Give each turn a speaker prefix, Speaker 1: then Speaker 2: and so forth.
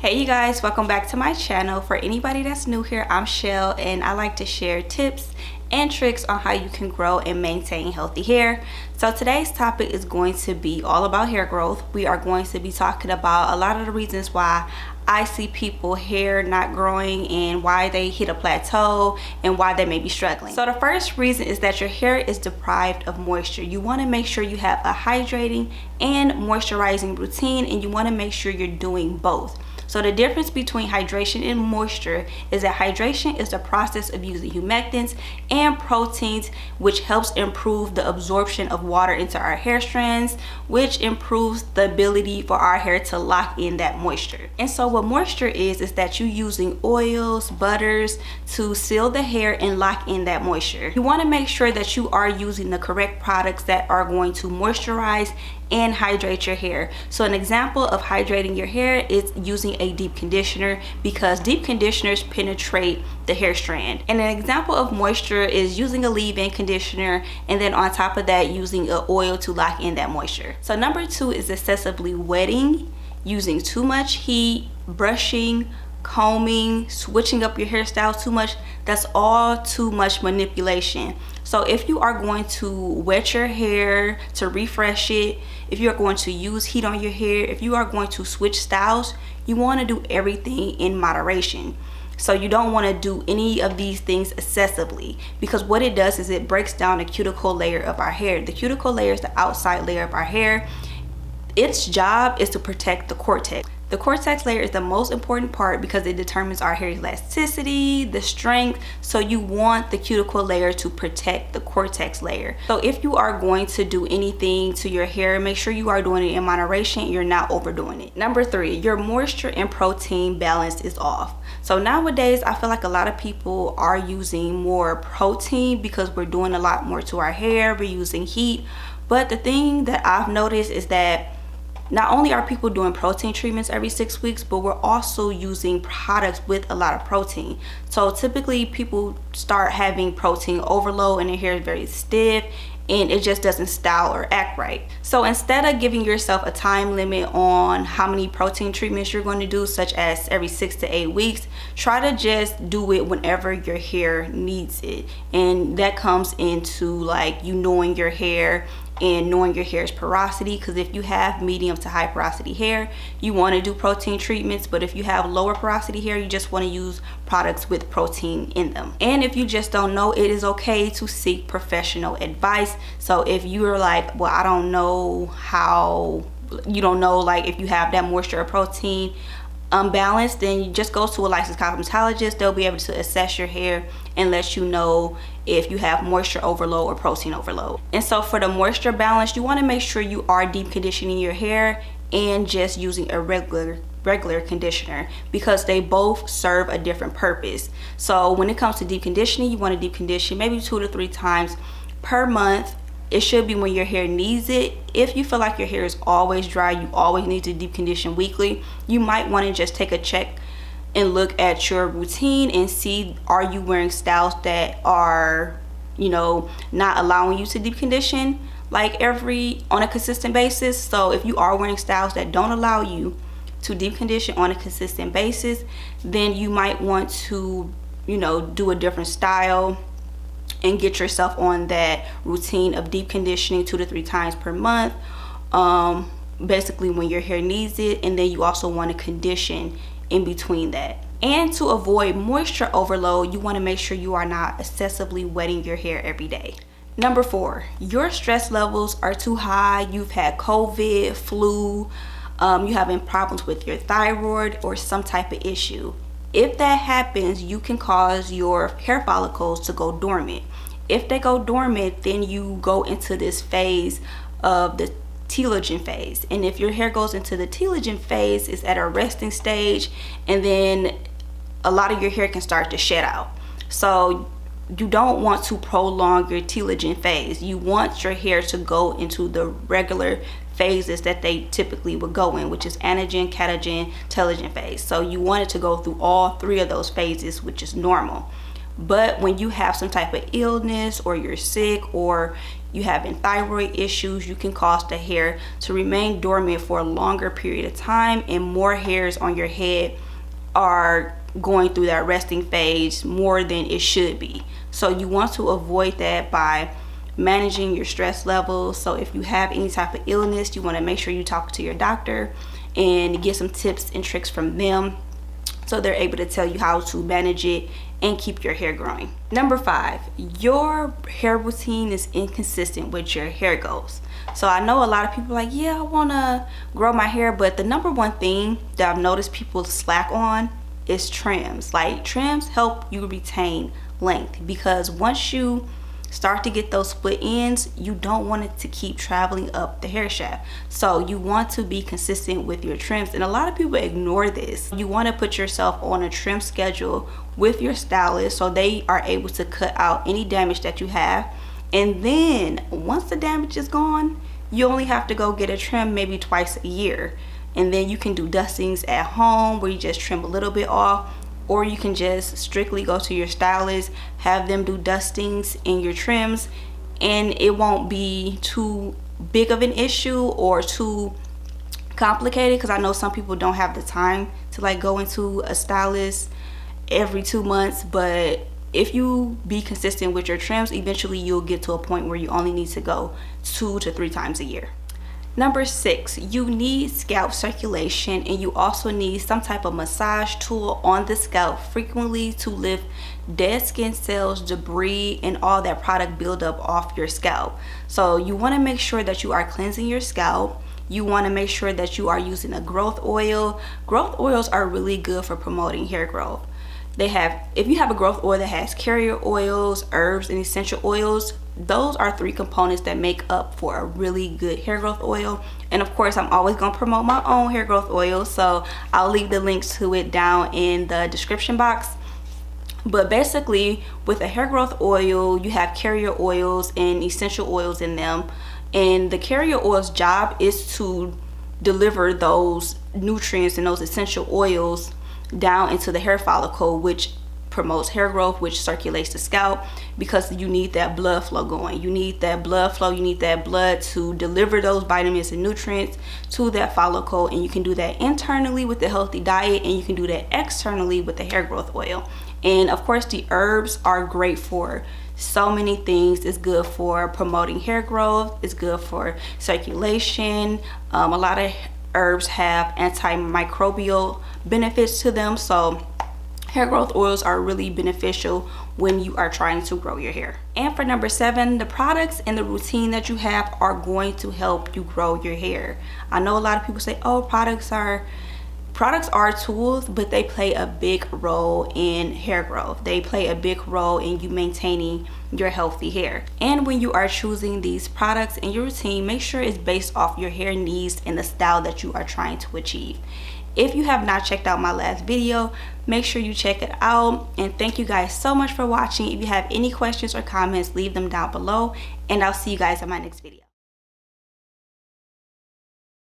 Speaker 1: Hey you guys, welcome back to my channel. For anybody that's new here, I'm Shell and I like to share tips and tricks on how you can grow and maintain healthy hair. So today's topic is going to be all about hair growth. We are going to be talking about a lot of the reasons why I see people hair not growing and why they hit a plateau and why they may be struggling. So the first reason is that your hair is deprived of moisture. You want to make sure you have a hydrating and moisturizing routine, and you want to make sure you're doing both. So the difference between hydration and moisture is that hydration is the process of using humectants and proteins, which helps improve the absorption of water into our hair strands, which improves the ability for our hair to lock in that moisture. And so what moisture is that you using oils, butters to seal the hair and lock in that moisture. You want to make sure that you are using the correct products that are going to moisturize and hydrate your hair. So an example of hydrating your hair is using a deep conditioner, because deep conditioners penetrate the hair strand. And an example of moisture is using a leave-in conditioner, and then on top of that using an oil to lock in that moisture. So number two is excessively wetting, using too much heat, brushing, combing, switching up your hairstyle too much. That's all too much manipulation. So if you are going to wet your hair to refresh it, if you are going to use heat on your hair, if you are going to switch styles, you want to do everything in moderation. So you don't want to do any of these things excessively, because what it does is it breaks down the cuticle layer of our hair. The cuticle layer is the outside layer of our hair. Its job is to protect the cortex. The cortex layer is the most important part because it determines our hair elasticity, the strength. So you want the cuticle layer to protect the cortex layer. So if you are going to do anything to your hair, make sure you are doing it in moderation. You're not overdoing it. Number three, your moisture and protein balance is off. So nowadays, I feel like a lot of people are using more protein because we're doing a lot more to our hair. We're using heat. But the thing that I've noticed is that not only are people doing protein treatments every 6 weeks, but we're also using products with a lot of protein. So typically people start having protein overload and their hair is very stiff and it just doesn't style or act right. So instead of giving yourself a time limit on how many protein treatments you're going to do, such as every 6 to 8 weeks, try to just do it whenever your hair needs it. And that comes into like you knowing your hair and knowing your hair's porosity, because if you have medium to high porosity hair, you want to do protein treatments. But if you have lower porosity hair, you just want to use products with protein in them. And if you just don't know, it is okay to seek professional advice. So if you're like, well, I don't know how, you don't know like if you have that moisture or protein unbalanced, then you just go to a licensed cosmetologist. They'll be able to assess your hair and let you know if you have moisture overload or protein overload. And so for the moisture balance, you want to make sure you are deep conditioning your hair and just using a regular conditioner, because they both serve a different purpose. So when it comes to deep conditioning, you want to deep condition maybe 2 to 3 times per month. It should be when your hair needs it. If you feel like your hair is always dry, you always need to deep condition weekly, you might want to just take a check and look at your routine and see, are you wearing styles that are, you know, not allowing you to deep condition like on a consistent basis. So if you are wearing styles that don't allow you to deep condition on a consistent basis, then you might want to, you know, do a different style and get yourself on that routine of deep conditioning 2 to 3 times per month, basically when your hair needs it. And then you also want to condition in between that. And to avoid moisture overload, you want to make sure you are not excessively wetting your hair every day. Number 4, your stress levels are too high. You've had COVID, flu, you having problems with your thyroid or some type of issue. If that happens, you can cause your hair follicles to go dormant. If they go dormant, then you go into this phase of the telogen phase. And if your hair goes into the telogen phase, it's at a resting stage, and then a lot of your hair can start to shed out. So you don't want to prolong your telogen phase. You want your hair to go into the regular phases that they typically would go in, which is anagen, catagen, telogen phase. So you want it to go through all 3 of those phases, which is normal. But when you have some type of illness, or you're sick, or you having thyroid issues, you can cause the hair to remain dormant for a longer period of time, and more hairs on your head are going through that resting phase more than it should be. So you want to avoid that by managing your stress levels. So if you have any type of illness, you want to make sure you talk to your doctor and get some tips and tricks from them, so they're able to tell you how to manage it and keep your hair growing. Number 5, your hair routine is inconsistent with your hair goals. So I know a lot of people are like, yeah, I want to grow my hair, but the number one thing that I've noticed people slack on is trims. Like, trims help you retain length, because once you start to get those split ends, you don't want it to keep traveling up the hair shaft. So you want to be consistent with your trims, and a lot of people ignore this. You want to put yourself on a trim schedule with your stylist, so they are able to cut out any damage that you have. And then once the damage is gone, you only have to go get a trim maybe twice a year, and then you can do dustings at home where you just trim a little bit off, or you can just strictly go to your stylist, have them do dustings in your trims, and it won't be too big of an issue or too complicated, because I know some people don't have the time to like go into a stylist every 2 months. But if you be consistent with your trims, eventually you'll get to a point where you only need to go 2 to 3 times a year. Number 6, you need scalp circulation, and you also need some type of massage tool on the scalp frequently to lift dead skin cells, debris, and all that product buildup off your scalp. So you want to make sure that you are cleansing your scalp. You want to make sure that you are using a growth oil. Growth oils are really good for promoting hair growth. If you have a growth oil that has carrier oils, herbs, and essential oils, those are 3 components that make up for a really good hair growth oil. And of course, I'm always going to promote my own hair growth oil, so I'll leave the links to it down in the description box. But basically, with a hair growth oil, you have carrier oils and essential oils in them, and the carrier oil's job is to deliver those nutrients and those essential oils down into the hair follicle, which promotes hair growth, which circulates the scalp, because you need that blood flow going. You need that blood flow, you need that blood to deliver those vitamins and nutrients to that follicle. And you can do that internally with the healthy diet, and you can do that externally with the hair growth oil. And of course, the herbs are great for so many things. It's good for promoting hair growth, it's good for circulation. A lot of herbs have antimicrobial benefits to them, so hair growth oils are really beneficial when you are trying to grow your hair. And for number 7, the products and the routine that you have are going to help you grow your hair. I know a lot of people say, oh, products are tools, but they play a big role in hair growth. They play a big role in you maintaining your healthy hair. And when you are choosing these products in your routine, make sure it's based off your hair needs and the style that you are trying to achieve. If you have not checked out my last video, make sure you check it out. And thank you guys so much for watching. If you have any questions or comments, leave them down below, and I'll see you guys in my next video.